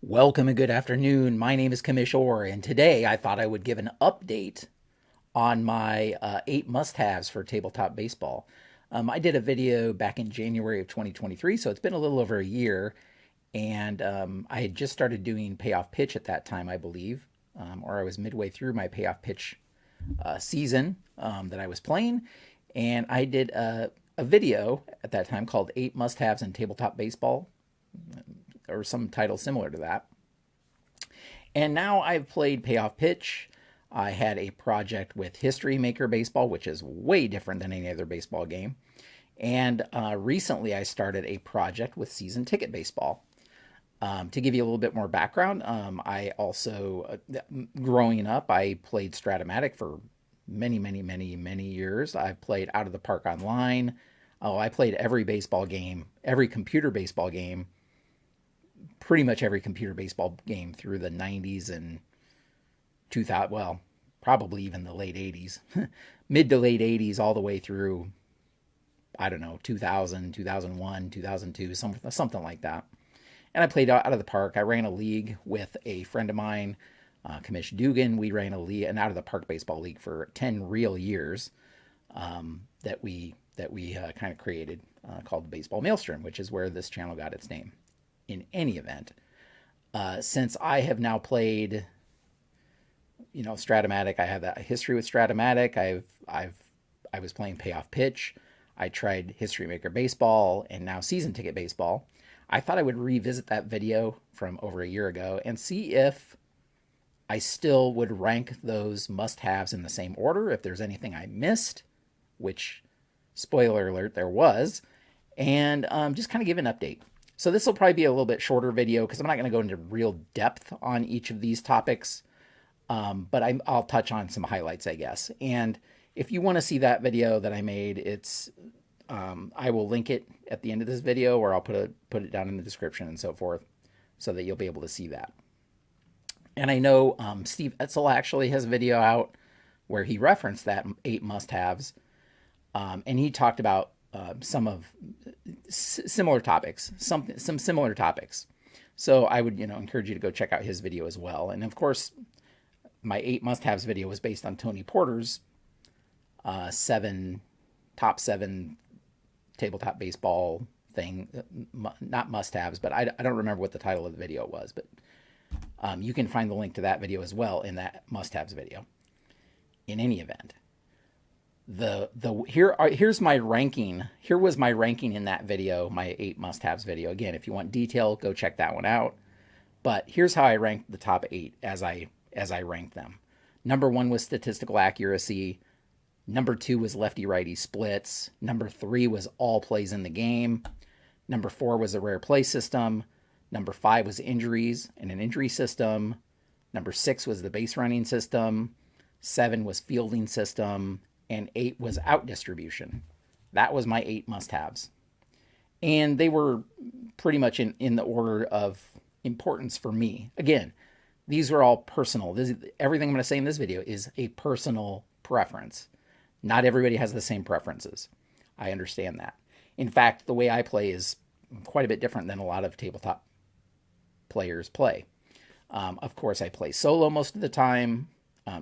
Welcome and good afternoon. My name is Kamish Orr, and today I thought I would give an update on my 8 must-haves for tabletop baseball. I did a video back in January of 2023, so it's been a little over a year, and I had just started doing Payoff Pitch at that time, I believe, or I was midway through my Payoff Pitch season that I was playing, and I did a video at that time called 8 Must-Haves in Tabletop Baseball, or some title similar to that. And now I've played Payoff Pitch. I had a project with History Maker Baseball, which is way different than any other baseball game. And recently I started a project with Season Ticket Baseball. To give you a little bit more background, I also, growing up, I played Stratomatic for many years. I've played Out of the Park Online. Oh, I played every baseball game, every computer baseball game, pretty much every computer baseball game through the 90s and 2000, well, probably even the late 80s, mid to late 80s, all the way through, I don't know, 2000, 2001, 2002, something like that. And I played out of the park. I ran a league with a friend of mine, Kamish Dugan. We ran a league, an out of the park baseball league for 10 real years that we kind of created called the Baseball Maelstrom, which is where this channel got its name. In any event, since I have now played, Stratomatic, I have that history with Stratomatic. I was playing Payoff Pitch. I tried History Maker Baseball and now Season Ticket Baseball. I thought I would revisit that video from over a year ago and see if I still would rank those must-haves in the same order, if there's anything I missed, which, spoiler alert, there was, and just kind of give an update. So this will probably be a little bit shorter video because I'm not going to go into real depth on each of these topics, but I'll touch on some highlights, I guess. And if you want to see that video that I made, I will link it at the end of this video, or I'll put it down in the description and so forth, so that you'll be able to see that. And I know Steve Etzel actually has a video out where he referenced that 8 must-haves, and he talked about some similar topics. So I would, encourage you to go check out his video as well. And of course, my 8 must-haves video was based on Tony Porter's top seven tabletop baseball thing, not must-haves, but I don't remember what the title of the video was. But you can find the link to that video as well in that must-haves video. In any event, here's my ranking. Here was my ranking in that video, my 8 must-haves video. Again, if you want detail, go check that one out. But here's how I ranked the top 8 as I ranked them. Number 1 was statistical accuracy. Number 2 was lefty-righty splits. Number 3 was all plays in the game. Number 4 was a rare play system. Number 5 was injuries and an injury system. Number 6 was the base running system. 7 was fielding system. And 8 was out distribution. That was my 8 must-haves. And they were pretty much in the order of importance for me. Again, these are all personal. Everything I'm going to say in this video is a personal preference. Not everybody has the same preferences. I understand that. In fact, the way I play is quite a bit different than a lot of tabletop players play. Of course, I play solo most of the time,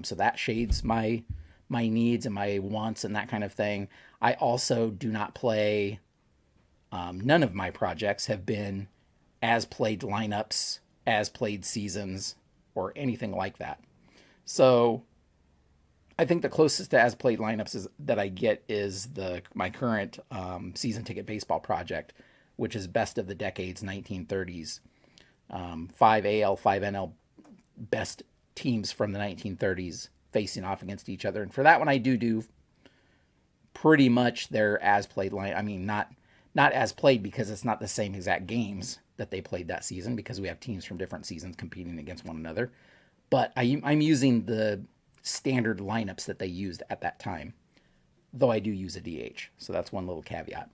so that shades my needs and my wants and that kind of thing. I also do not play, none of my projects have been as played lineups, as played seasons, or anything like that. So I think the closest to as played lineups that I get is my current Season Ticket Baseball project, which is best of the decades 1930s. 5 AL, 5 NL best teams from the 1930s facing off against each other. And for that one, I do pretty much their as played line. I mean, not as played because it's not the same exact games that they played that season, because we have teams from different seasons competing against one another. But I'm using the standard lineups that they used at that time, though I do use a DH. So that's one little caveat.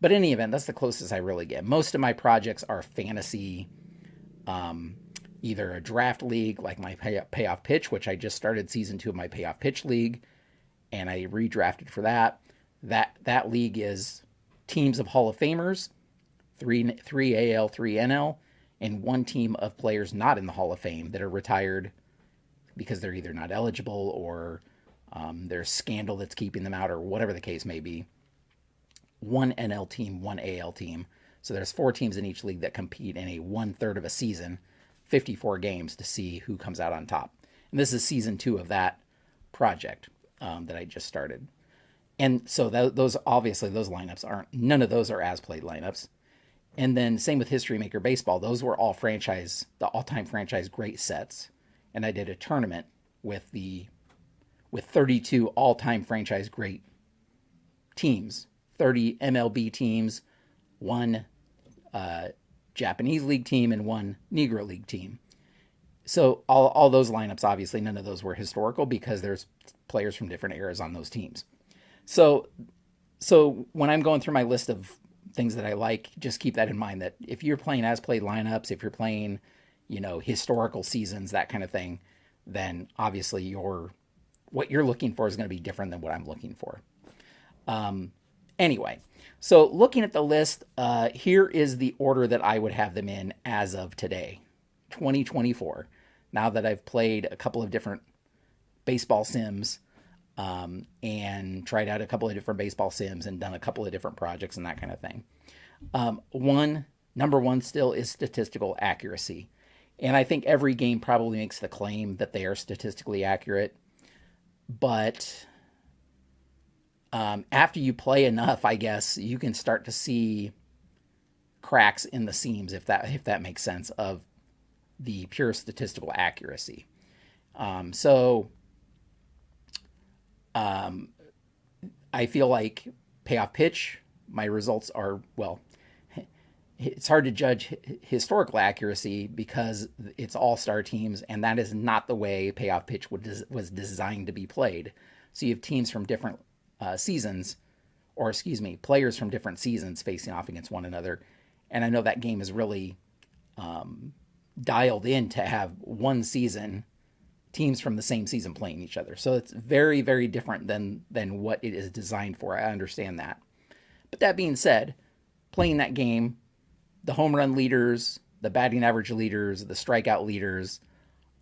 But in any event, that's the closest I really get. Most of my projects are fantasy, either a draft league like my Payoff Pitch, which I just started season 2 of my Payoff Pitch League, and I redrafted for that. That league is teams of Hall of Famers, three AL, 3 NL, and one team of players not in the Hall of Fame that are retired because they're either not eligible or there's scandal that's keeping them out or whatever the case may be. One NL team, one AL team. So there's 4 teams in each league that compete in a 1/3 of a season, 54 games to see who comes out on top. And this is season 2 of that project that I just started. And so those obviously those lineups aren't, none of those are as played lineups. And then same with History Maker Baseball. Those were all the all-time franchise great sets. And I did a tournament with 32 all-time franchise great teams, 30 MLB teams, 1 Japanese League team, and 1 Negro League team. So all those lineups, obviously, none of those were historical because there's players from different eras on those teams. So when I'm going through my list of things that I like, just keep that in mind, that if you're playing as played lineups, if you're playing, historical seasons, that kind of thing, then obviously what you're looking for is going to be different than what I'm looking for. Anyway, so looking at the list, here is the order that I would have them in as of today, 2024. Now that I've played a couple of different baseball sims and tried out a couple of different baseball sims and done a couple of different projects and that kind of thing. Number one still is statistical accuracy. And I think every game probably makes the claim that they are statistically accurate. But after you play enough, I guess, you can start to see cracks in the seams, if that makes sense, of the pure statistical accuracy. I feel like Payoff Pitch, my results are, well, it's hard to judge historical accuracy because it's all-star teams, and that is not the way Payoff Pitch was designed to be played. So you have teams from different seasons, or players from different seasons facing off against one another. And I know that game is really dialed in to have one season, teams from the same season playing each other. So it's very, very different than what it is designed for. I understand that. But that being said, playing that game, the home run leaders, the batting average leaders, the strikeout leaders,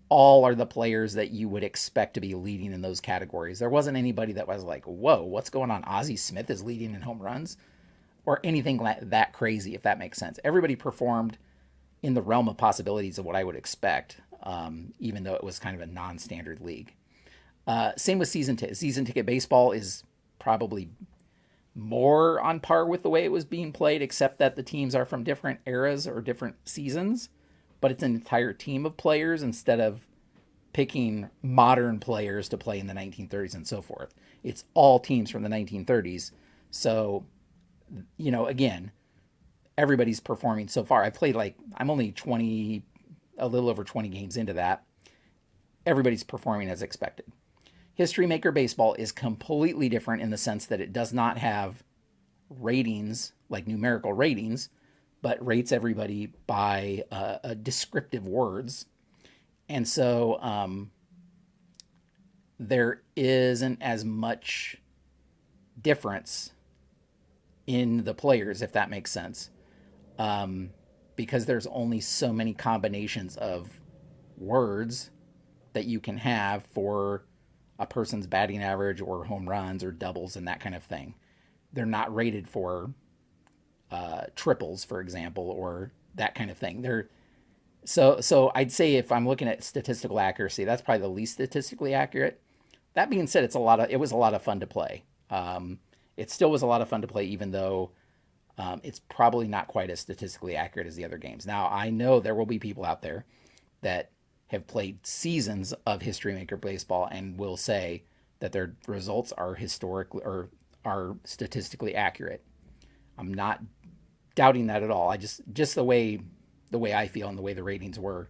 all are the players that you would expect to be leading in those categories. There wasn't anybody that was like, whoa, what's going on? Ozzie Smith is leading in home runs, or anything like that crazy, if that makes sense. Everybody performed in the realm of possibilities of what I would expect, even though it was kind of a non-standard league. Same with season ticket baseball is probably more on par with the way it was being played, except that the teams are from different eras or different seasons, but it's an entire team of players instead of picking modern players to play in the 1930s and so forth. It's all teams from the 1930s. So, again, everybody's performing so far. I'm only a little over 20 games into that. Everybody's performing as expected. History Maker Baseball is completely different in the sense that it does not have ratings, like numerical ratings, but rates everybody by descriptive words. And so there isn't as much difference in the players, if that makes sense, because there's only so many combinations of words that you can have for a person's batting average or home runs or doubles and that kind of thing. They're not rated for triples, for example, or that kind of thing. So I'd say if I'm looking at statistical accuracy, that's probably the least statistically accurate. That being said, it was a lot of fun to play. It still was a lot of fun to play, even though it's probably not quite as statistically accurate as the other games. Now, I know there will be people out there that have played seasons of History Maker Baseball and will say that their results are statistically accurate. I'm not doubting that at all. I just the way I feel and the way the ratings were,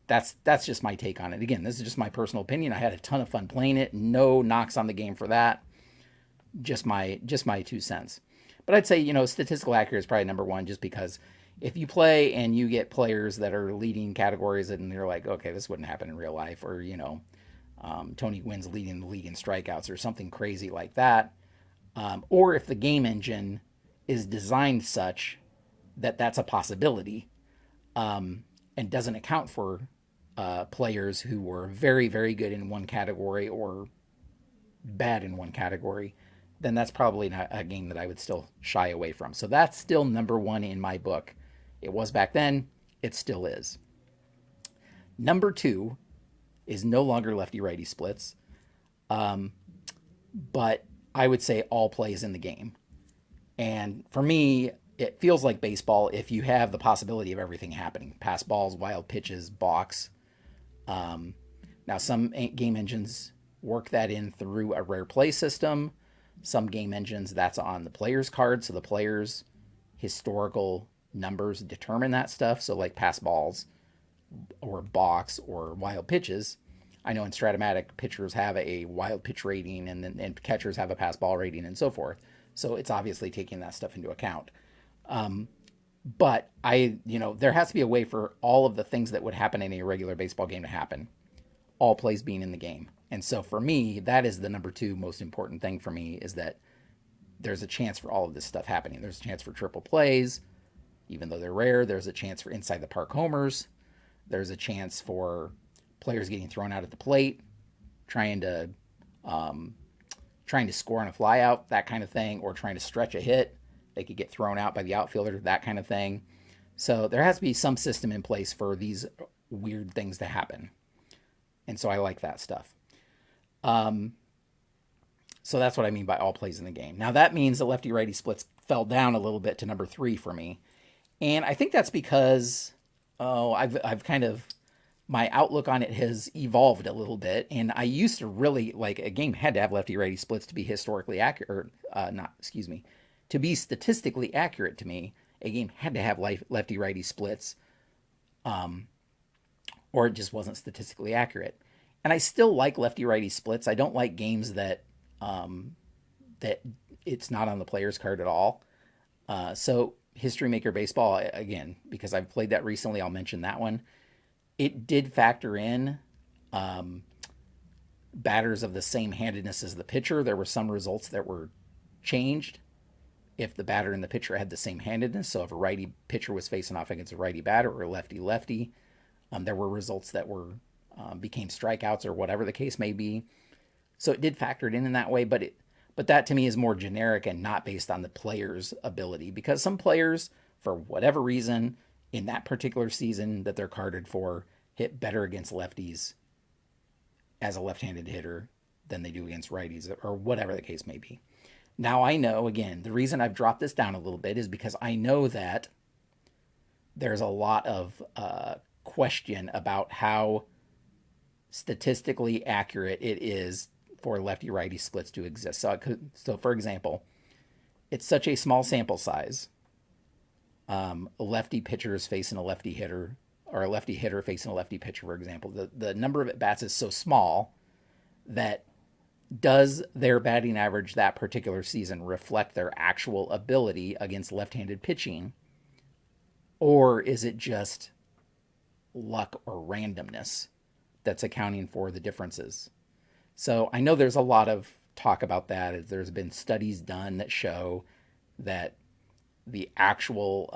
that's just my take on it. Again, this is just my personal opinion. I had a ton of fun playing it. No knocks on the game for that. Just my 2 cents. But I'd say, statistical accuracy is probably number one, just because if you play and you get players that are leading categories and you're like, okay, this wouldn't happen in real life, or, Tony Gwynn's leading the league in strikeouts or something crazy like that. Or if the game engine is designed such that that's a possibility, and doesn't account for players who were very, very good in one category or bad in one category, then that's probably not a game that I would still shy away from. So that's still number one in my book. It was back then, it still is. Number two is no longer lefty righty splits, but I would say all plays in the game. And for me, it feels like baseball if you have the possibility of everything happening: pass balls, wild pitches, balks. Now, some game engines work that in through a rare play system. Some game engines, that's on the player's card, so the player's historical numbers determine that stuff. So, like pass balls or balks or wild pitches. I know in Stratomatic, pitchers have a wild pitch rating, and catchers have a pass ball rating, and so forth. So it's obviously taking that stuff into account. But there has to be a way for all of the things that would happen in a regular baseball game to happen, all plays being in the game. And so for me, that is the number two most important thing for me, is that there's a chance for all of this stuff happening. There's a chance for triple plays, even though they're rare. There's a chance for inside the park homers. There's a chance for players getting thrown out at the plate, trying to score on a fly out, that kind of thing, or trying to stretch a hit. They could get thrown out by the outfielder, that kind of thing. So there has to be some system in place for these weird things to happen. And so I like that stuff. So that's what I mean by all plays in the game. Now that means the lefty-righty splits fell down a little bit to number 3 for me. And I think that's because, I've kind of, my outlook on it has evolved a little bit. And I used to really, like, a game had to have lefty-righty splits to be historically accurate, to be statistically accurate to me. A game had to have lefty-righty splits, or it just wasn't statistically accurate. And I still like lefty-righty splits. I don't like games that it's not on the player's card at all. So History Maker Baseball, again, because I've played that recently, I'll mention that one. It did factor in batters of the same handedness as the pitcher. There were some results that were changed if the batter and the pitcher had the same handedness. So if a righty pitcher was facing off against a righty batter, or a lefty-lefty, there were results that were became strikeouts, or whatever the case may be. So it did factor it in that way, but that to me is more generic and not based on the player's ability, because some players, for whatever reason, in that particular season that they're carded for, hit better against lefties as a left-handed hitter than they do against righties, or whatever the case may be. Now I know, again, the reason I've dropped this down a little bit is because I know that there's a lot of question about how statistically accurate it is for lefty-righty splits to exist. So for example, it's such a small sample size. A lefty pitcher is facing a lefty hitter, or a lefty hitter facing a lefty pitcher, for example. The number of at-bats is so small that does their batting average that particular season reflect their actual ability against left-handed pitching, or is it just luck or randomness that's accounting for the differences? So I know there's a lot of talk about that. There's been studies done that show that the actual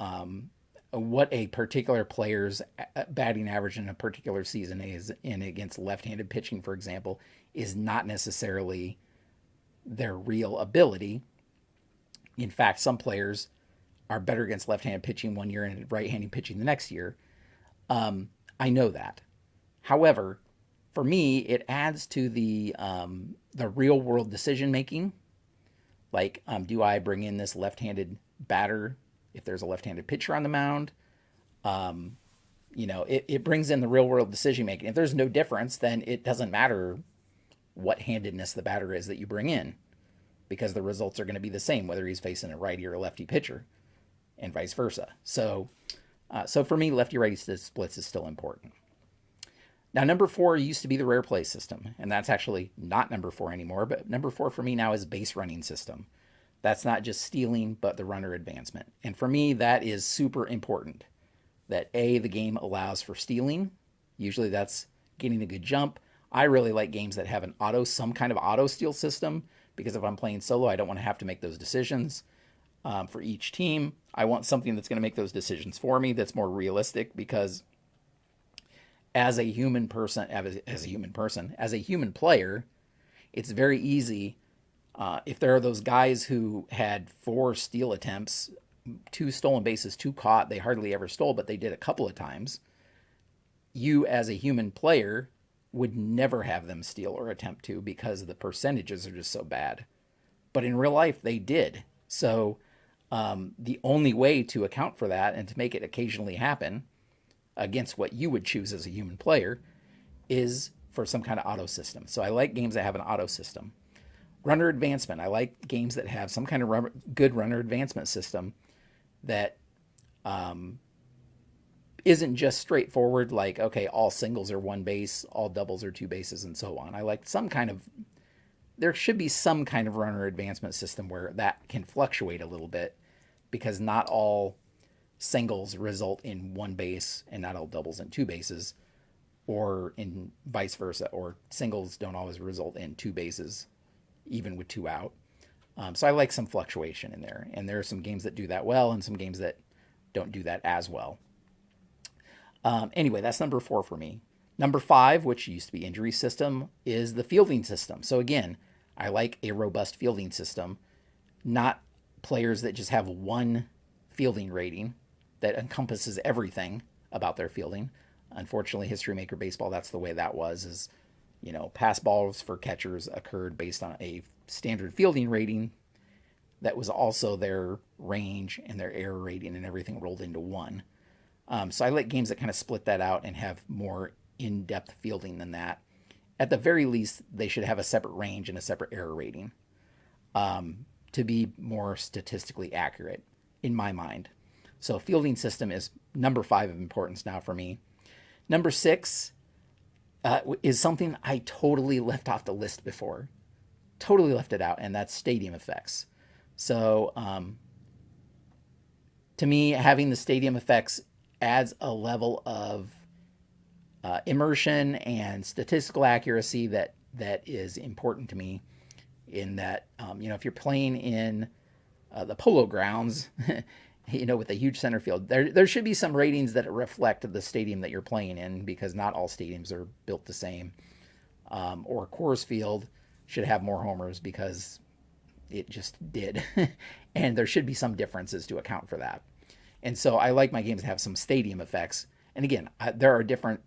what a particular player's batting average in a particular season is in against left-handed pitching, for example, is not necessarily their real ability. In fact, some players are better against left-handed pitching one year and right-handed pitching the next year. I know that. However, for me, it adds to the real-world decision-making. Like, do I bring in this left-handed batter if there's a left-handed pitcher on the mound? It brings in the real-world decision-making. If there's no difference, then it doesn't matter what handedness the batter is that you bring in, because the results are going to be the same whether he's facing a righty or a lefty pitcher, and vice versa. So for me, lefty-righty splits is still important. Now, number 4 used to be the rare play system, and that's actually not number 4 anymore, but number 4 for me now is base running system. That's not just stealing, but the runner advancement. And for me, that is super important, that the game allows for stealing. Usually that's getting a good jump. I really like games that have some kind of auto steal system, because if I'm playing solo, I don't want to have to make those decisions. for each team. I want something that's going to make those decisions for me, that's more realistic, because as a human person, as a human player, it's very easy. If there are those guys who had 4 steal attempts, 2 stolen bases, 2 caught, they hardly ever stole, but they did a couple of times. You, as a human player, would never have them steal or attempt to, because the percentages are just so bad. But in real life, they did. So the only way to account for that and to make it occasionally happen against what you would choose as a human player is for some kind of auto system. So I like games that have an auto system. Runner advancement. I like games that have some kind of good runner advancement system that isn't just straightforward, like, okay, all singles are 1 base, all doubles are 2 bases, and so on. I like there should be some kind of runner advancement system where that can fluctuate a little bit, because not all singles result in 1 base and not all doubles in 2 bases, or in vice versa, or singles don't always result in 2 bases, even with 2 out. So I like some fluctuation in there, and there are some games that do that well and some games that don't do that as well. Anyway, that's number 4 for me. Number 5, which used to be injury system, is the fielding system. So again, I like a robust fielding system, not players that just have 1 fielding rating that encompasses everything about their fielding. Unfortunately, History Maker Baseball, that's the way that was, is, pass balls for catchers occurred based on a standard fielding rating that was also their range and their error rating, and everything rolled into one. So I like games that kind of split that out and have more in-depth fielding than that. At the very least, they should have a separate range and a separate error rating to be more statistically accurate, in my mind. So fielding system is number 5 of importance now for me. Number 6 is something I totally left off the list before. Totally left it out, and that's stadium effects. So to me, having the stadium effects adds a level of immersion and statistical accuracy that is important to me, in that, if you're playing in the Polo Grounds, with a huge center field, there should be some ratings that reflect the stadium that you're playing in, because not all stadiums are built the same. Or Coors Field should have more homers because it just did. And there should be some differences to account for that. And so I like my games to have some stadium effects. And again, there are different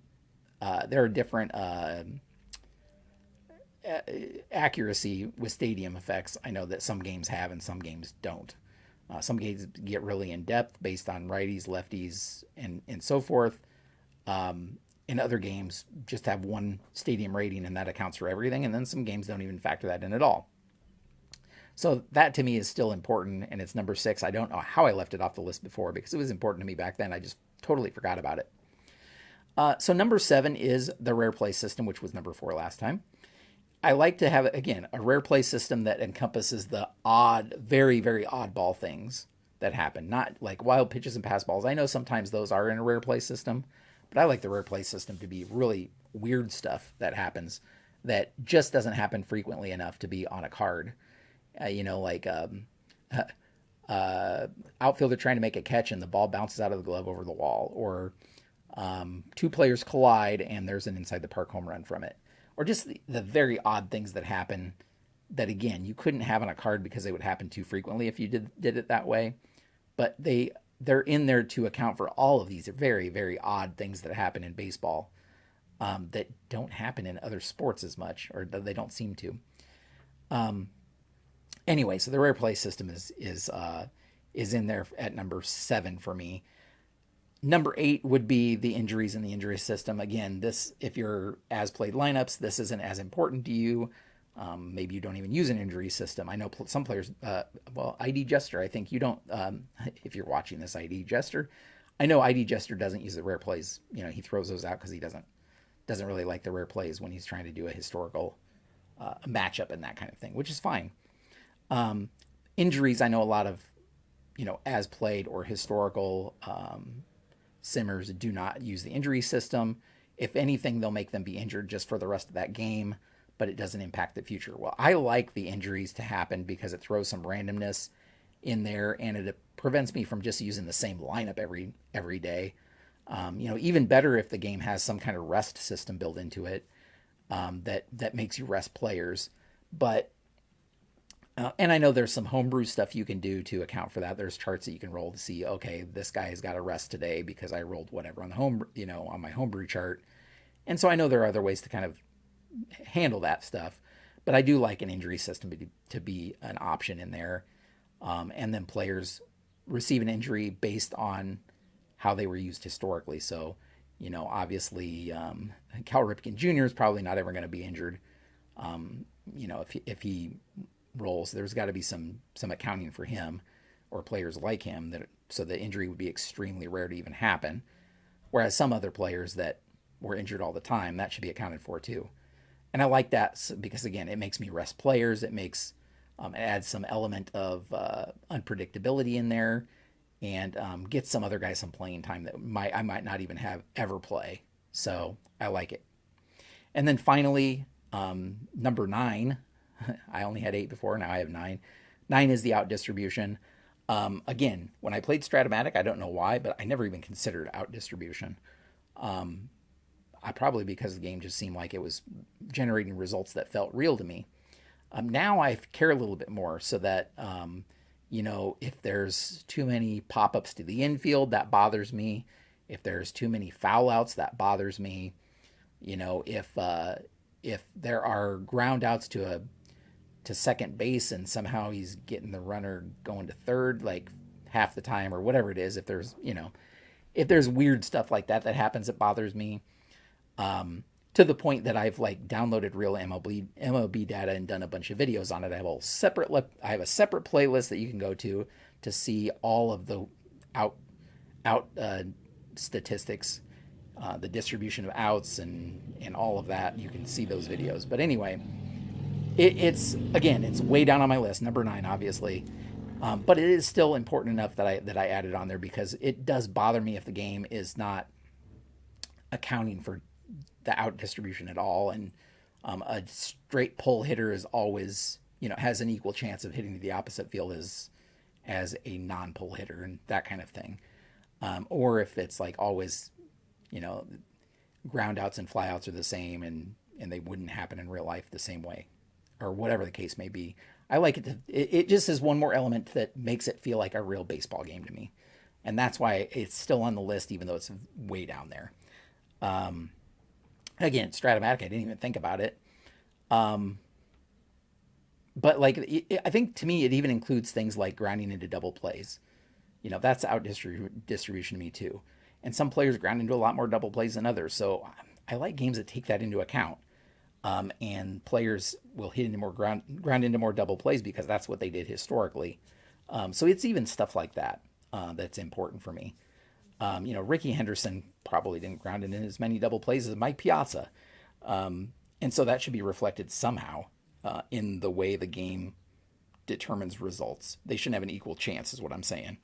accuracy with stadium effects. I know that some games have and some games don't. Some games get really in depth based on righties, lefties, and so forth. And other games just have 1 stadium rating, and that accounts for everything. And then some games don't even factor that in at all. So that to me is still important, and it's number 6. I don't know how I left it off the list before, because it was important to me back then. I just totally forgot about it. So number 7 is the rare play system, which was number 4 last time. I like to have, again, a rare play system that encompasses the odd, very, very oddball things that happen. Not like wild pitches and pass balls. I know sometimes those are in a rare play system, but I like the rare play system to be really weird stuff that happens that just doesn't happen frequently enough to be on a card. Outfielder trying to make a catch and the ball bounces out of the glove over the wall, or 2 players collide and there's an inside the park home run from it, or just the very odd things that happen that, again, you couldn't have on a card because they would happen too frequently if you did it that way. But they're in there to account for all of these very, very odd things that happen in baseball that don't happen in other sports as much, or they don't seem to. Anyway, so the rare play system is in there at number 7 for me. Number 8 would be the injuries in the injury system. Again, this, if you're as played lineups, this isn't as important to you. Maybe you don't even use an injury system. I know some players, ID Jester, I think you don't, if you're watching this, ID Jester, I know ID Jester doesn't use the rare plays. He throws those out because he doesn't really like the rare plays when he's trying to do a historical matchup and that kind of thing, which is fine. Injuries, I know a lot of, as played or historical simmers do not use the injury system. If anything, they'll make them be injured just for the rest of that game, but it doesn't impact the future. Well, I like the injuries to happen because it throws some randomness in there, and it prevents me from just using the same lineup every day. Even better if the game has some kind of rest system built into it, that makes you rest players. But and I know there's some homebrew stuff you can do to account for that. There's charts that you can roll to see, okay, this guy has got a rest today because I rolled whatever on the on my homebrew chart. And so I know there are other ways to kind of handle that stuff. But I do like an injury system to be an option in there. And then players receive an injury based on how they were used historically. So, obviously, Cal Ripken Jr. is probably not ever going to be injured. If he rolls, there's got to be some accounting for him or players like him, so the injury would be extremely rare to even happen. Whereas some other players that were injured all the time, that should be accounted for too. And I like that because, again, it makes me rest players. It makes it adds some element of unpredictability in there, and gets some other guys some playing time that I might not even have ever play. So I like it. And then finally, number 9. I only had 8 before. Now I have 9. 9 is the out distribution. Again, when I played Stratomatic, I don't know why, but I never even considered out distribution. I probably because the game just seemed like it was generating results that felt real to me. Now I care a little bit more, so that if there's too many pop-ups to the infield, that bothers me. If there's too many foul outs, that bothers me. If there are ground outs to second base and somehow he's getting the runner going to third like half the time or whatever it is, if there's weird stuff like that happens, it bothers me. To the point that I've downloaded real MLB data and done a bunch of videos on it. I have a separate playlist that you can go to see all of the out statistics, the distribution of outs and all of that. You can see those videos. But anyway, it's way down on my list, number 9, obviously. But it is still important enough that I added on there because it does bother me if the game is not accounting for the out distribution at all. And a straight pull hitter is always, has an equal chance of hitting the opposite field as a non-pull hitter and that kind of thing. Or if it's always, ground outs and fly outs are the same and they wouldn't happen in real life the same way, or whatever the case may be. I like it it just is one more element that makes it feel like a real baseball game to me. And that's why it's still on the list, even though it's way down there. Again, Stratomatic, I didn't even think about it. But I think to me, it even includes things like grounding into double plays. That's out distribution to me too. And some players ground into a lot more double plays than others. So I like games that take that into account. And players will hit into more ground into more double plays because that's what they did historically. So it's even stuff like that that's important for me. Ricky Henderson probably didn't ground in as many double plays as Mike Piazza. And so that should be reflected somehow in the way the game determines results. They shouldn't have an equal chance, is what I'm saying.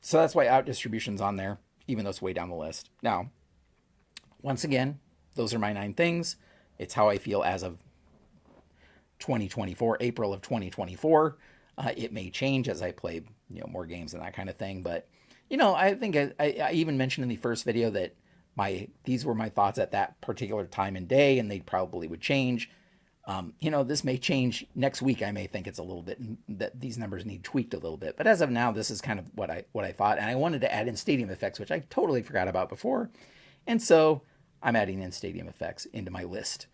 So that's why out distribution's on there, even though it's way down the list. Now, once again, those are my 9 things. It's how I feel as of 2024, April of 2024. It may change as I play, more games and that kind of thing. But, I think I even mentioned in the first video that these were my thoughts at that particular time and day, and they probably would change. This may change next week. I may think it's a little bit that these numbers need tweaked a little bit, but as of now, this is kind of what I thought. And I wanted to add in stadium effects, which I totally forgot about before. And so I'm adding in stadium effects into my list.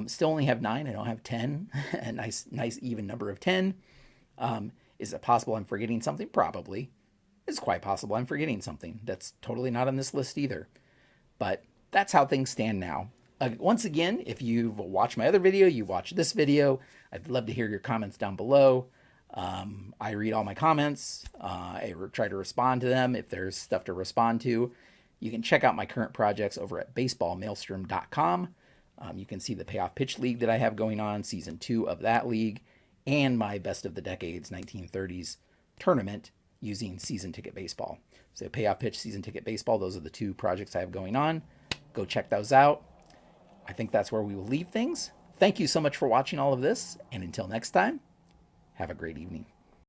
Still only have 9. I don't have 10. A nice even number of 10. Is it possible I'm forgetting something? Probably. It's quite possible I'm forgetting something that's totally not on this list either. But that's how things stand now. Once again, if you've watched my other video, you watched this video, I'd love to hear your comments down below. I read all my comments. I try to respond to them if there's stuff to respond to. You can check out my current projects over at baseballmaelstrom.com. You can see the Payoff Pitch League that I have going on, Season 2 of that league, and my Best of the Decades 1930s tournament using Season Ticket Baseball. So Payoff Pitch, Season Ticket Baseball, those are the 2 projects I have going on. Go check those out. I think that's where we will leave things. Thank you so much for watching all of this, and until next time, have a great evening.